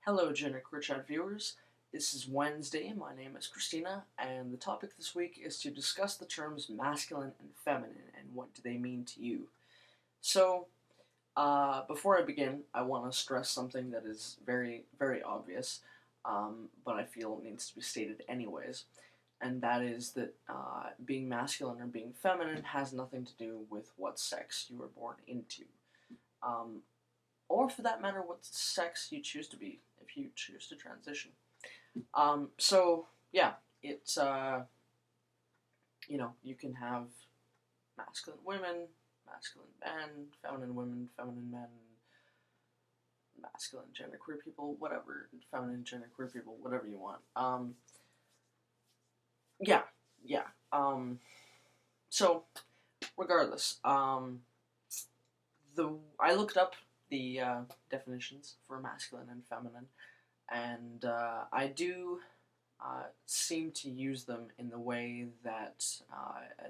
Hello, GenderqueerChat viewers. This is Wednesday. My name is Christina, and the topic this week is to discuss the terms masculine and feminine and what do they mean to you. So, before I begin, I want to stress something that is very, very obvious, but I feel needs to be stated anyways, and that is that being masculine or being feminine has nothing to do with what sex you were born into. Or for that matter, what sex you choose to be if you choose to transition. So yeah, it's you can have masculine women, masculine men, feminine women, feminine men, masculine genderqueer people, whatever, feminine genderqueer people, whatever you want. Yeah, yeah. So regardless, I looked up the definitions for masculine and feminine, and I do seem to use them in the way that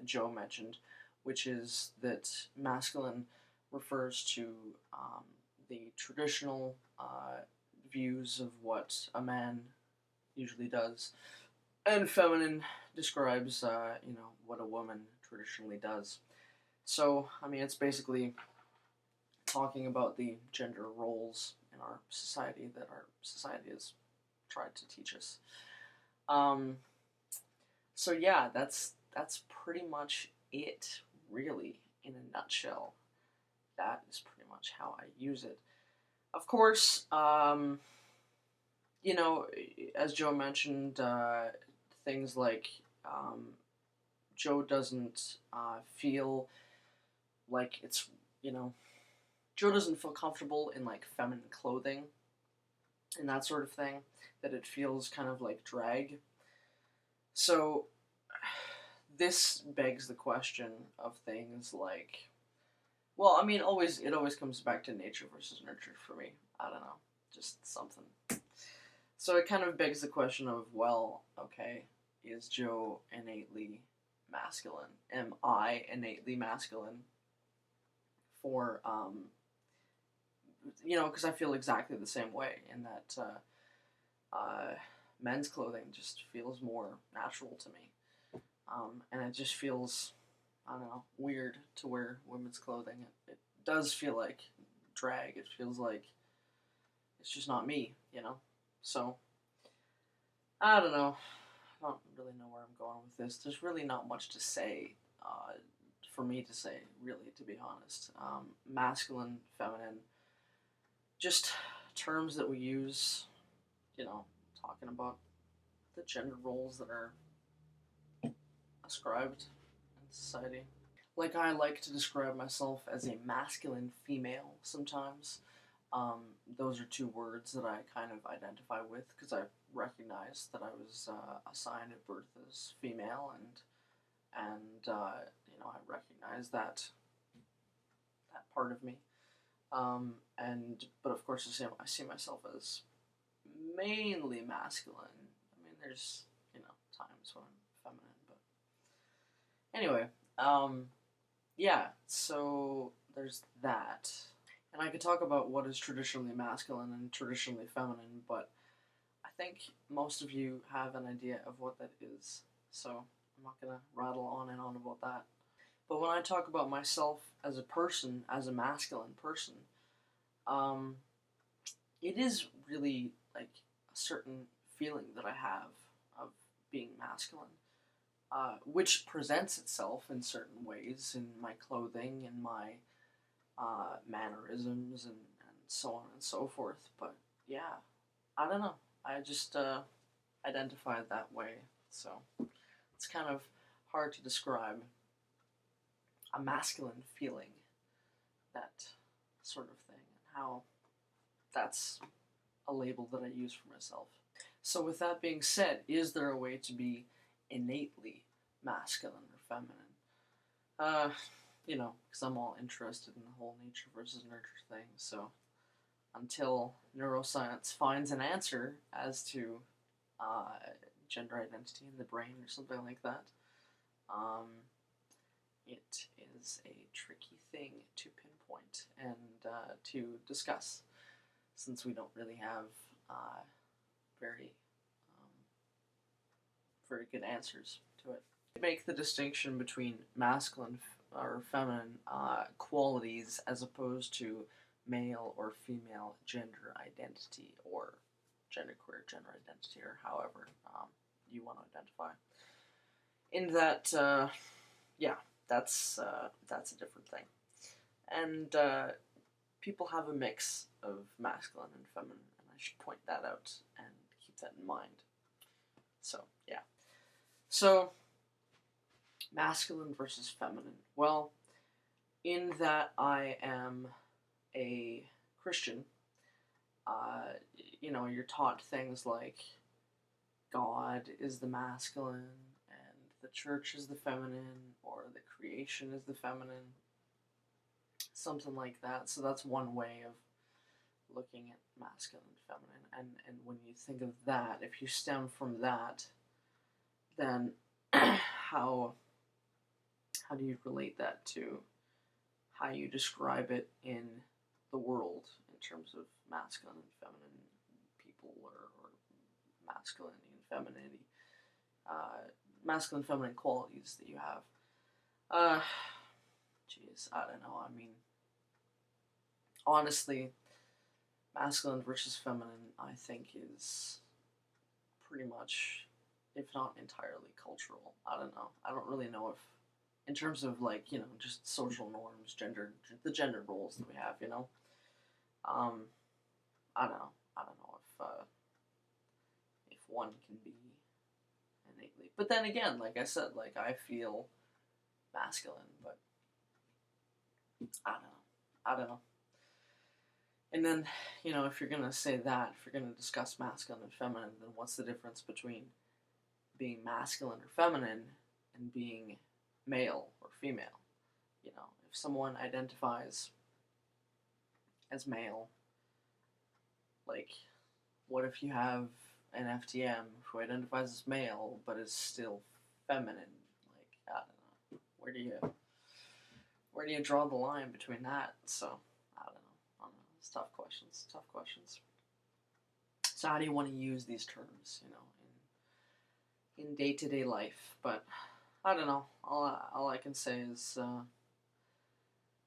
Joe mentioned, which is that masculine refers to the traditional views of what a man usually does, and feminine describes what a woman traditionally does. So I mean, it's basically talking about the gender roles in our society that our society has tried to teach us. So yeah, that's pretty much it, really, in a nutshell. That is pretty much how I use it. Of course, as Joe mentioned, things like Joe doesn't feel like it's, Joe doesn't feel comfortable in like feminine clothing and that sort of thing, that it feels kind of like drag. So this begs the question of things like, well, I mean, it always comes back to nature versus nurture for me. I don't know, just something. So it kind of begs the question of, well, okay, is Joe innately masculine? Am I innately masculine? For because I feel exactly the same way in that men's clothing just feels more natural to me, and it just feels, I don't know, weird to wear women's clothing. It does feel like drag. It feels like it's just not me, So I don't know. I don't really know where I'm going with this. There's really not much to say. For me to say, really, to be honest. Masculine, feminine, just terms that we use, talking about the gender roles that are ascribed in society. Like, I like to describe myself as a masculine female sometimes. Those are two words that I kind of identify with because I recognize that I was assigned at birth as female, and I recognize that part of me. But of course, I see myself as mainly masculine. I mean, there's times when I'm feminine, but anyway, yeah. So there's that, and I could talk about what is traditionally masculine and traditionally feminine, but I think most of you have an idea of what that is. So I'm not gonna rattle on and on about that. But when I talk about myself as a person, as a masculine person, it is really like a certain feeling that I have of being masculine, which presents itself in certain ways in my clothing and my mannerisms and so on and so forth. But yeah, I don't know. I just identify it that way. So it's kind of hard to describe a masculine feeling, that sort of thing, and how that's a label that I use for myself. So with that being said, is there a way to be innately masculine or feminine? Because I'm all interested in the whole nature versus nurture thing, so until neuroscience finds an answer as to gender identity in the brain or something like that, it is a tricky thing to pinpoint and to discuss, since we don't really have very, very good answers to it. Make the distinction between masculine or feminine qualities as opposed to male or female gender identity, or genderqueer gender identity, or however you want to identify. In that, yeah, that's a different thing. And people have a mix of masculine and feminine, and I should point that out and keep that in mind. So, yeah. So, masculine versus feminine. Well, in that I am a Christian, you're taught things like God is the masculine, and the church is the feminine, or the creation is the feminine. Something like that. So that's one way of looking at masculine and feminine. And when you think of that, if you stem from that, then how do you relate that to how you describe it in the world in terms of masculine and feminine people, or masculinity and femininity, masculine and feminine qualities that you have? Jeez, I don't know. I mean, honestly, masculine versus feminine, I think, is pretty much, if not entirely, cultural. I don't know. I don't really know if, in terms of, like, just social norms, the gender roles that we have, I don't know. I don't know if one can be innately. But then again, like I said, like, I feel masculine, but I don't know. And then, if you're going to say that, if you're going to discuss masculine and feminine, then what's the difference between being masculine or feminine and being male or female? If someone identifies as male, like, what if you have an FTM who identifies as male but is still feminine? Like, I don't know. Where do you draw the line between that? So, I don't know. It's tough questions. So how do you want to use these terms, in day-to-day life? But I don't know. All I can say is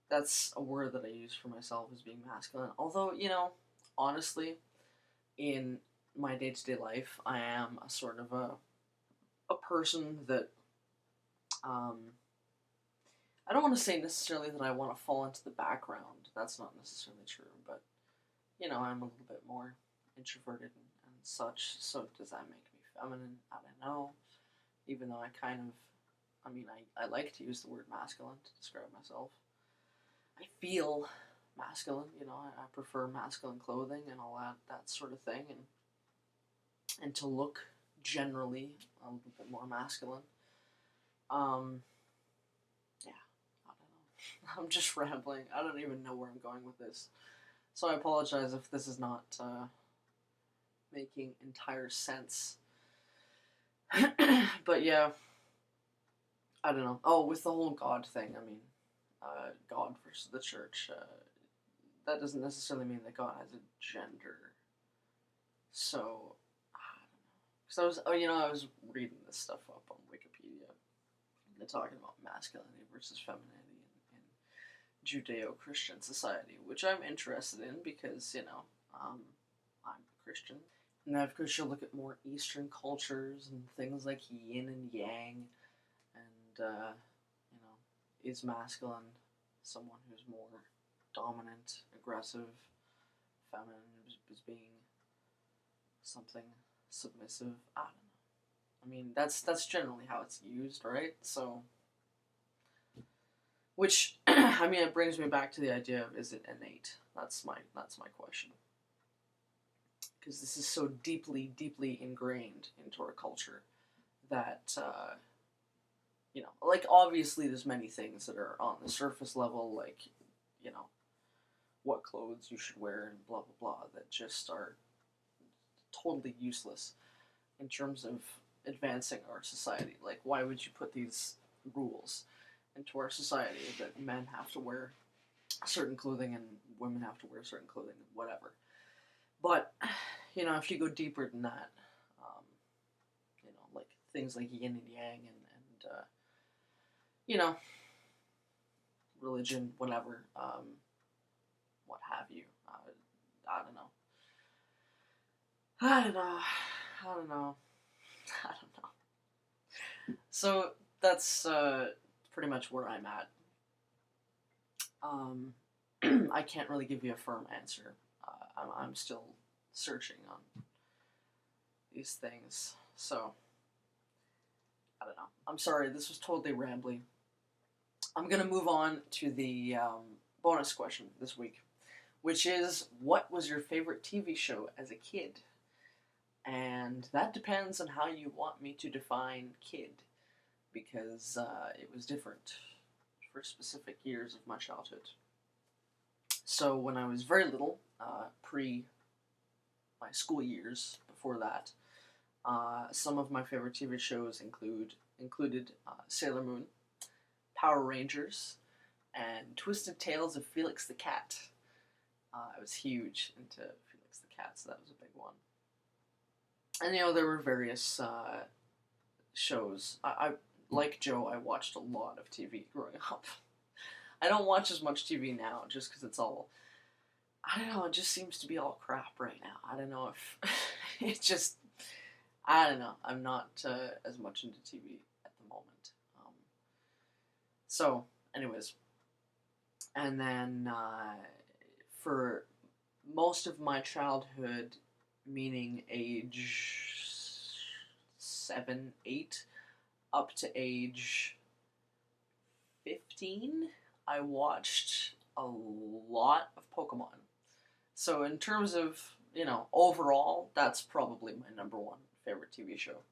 that's a word that I use for myself, as being masculine. Although, honestly, in my day-to-day life, I am a sort of a person that I don't want to say necessarily that I want to fall into the background. That's not necessarily true, but I'm a little bit more introverted and such. So does that make me feminine? I don't know. Even though I like to use the word masculine to describe myself. I feel masculine, I prefer masculine clothing and all that sort of thing, and to look generally a little bit more masculine. Yeah, I don't know. I'm just rambling. I don't even know where I'm going with this. So I apologize if this is not making entire sense. But yeah, I don't know. Oh, with the whole God thing, God versus the church, that doesn't necessarily mean that God has a gender. So, I don't know. Because I was reading this stuff up on Wikipedia. They're talking about masculinity versus femininity in Judeo-Christian society, which I'm interested in because, I'm a Christian. And of course, you'll look at more Eastern cultures and things like yin and yang, and, is masculine someone who's more dominant, aggressive, feminine, is being something submissive? I don't know. That's generally how it's used, right? So, which, it brings me back to the idea of, is it innate? That's my question. Because this is so deeply, deeply ingrained into our culture that, obviously there's many things that are on the surface level, like, what clothes you should wear and blah, blah, blah, that just are totally useless in terms of advancing our society. Like, why would you put these rules into our society that men have to wear certain clothing and women have to wear certain clothing and whatever? But, you know, if you go deeper than that, um, you know, like things like yin and yang and you know, religion, whatever, what have you. I don't know. I don't know. I don't know. I don't know. So that's pretty much where I'm at. I can't really give you a firm answer. I'm still searching on these things. So, I don't know. I'm sorry, this was totally rambly. I'm going to move on to the bonus question this week, which is, what was your favorite TV show as a kid? And that depends on how you want me to define kid, because it was different for specific years of my childhood. So when I was very little, pre my school years, before that, some of my favorite TV shows included Sailor Moon, Power Rangers, and Twisted Tales of Felix the Cat. I was huge into Felix the Cat, so that was a big one. And you know, there were various shows. I like Joe, I watched a lot of TV growing up. I don't watch as much TV now, just because it's all, I don't know, it just seems to be all crap right now. I don't know if, it just, I don't know, I'm not as much into TV at the moment. So, anyways, and then for most of my childhood, meaning age 7, 8, up to age 15, I watched a lot of Pokemon. So in terms of, you know, overall, that's probably my number one favorite TV show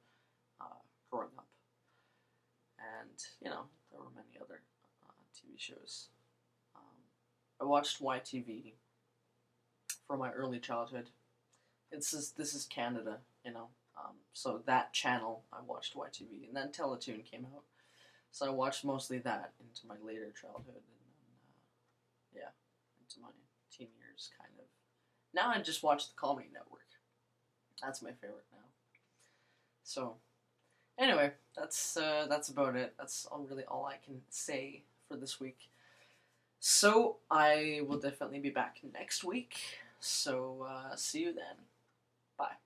growing up. And, you know, there were many other TV shows. I watched YTV for my early childhood. This is Canada, you know. So that channel, I watched YTV. And then Teletoon came out. So I watched mostly that into my later childhood. And then, yeah, into my teen years, kind of. Now I just watch the Comedy Network. That's my favorite now. So, anyway, that's about it. That's really all I can say for this week. So, I will definitely be back next week. So, see you then. Bye.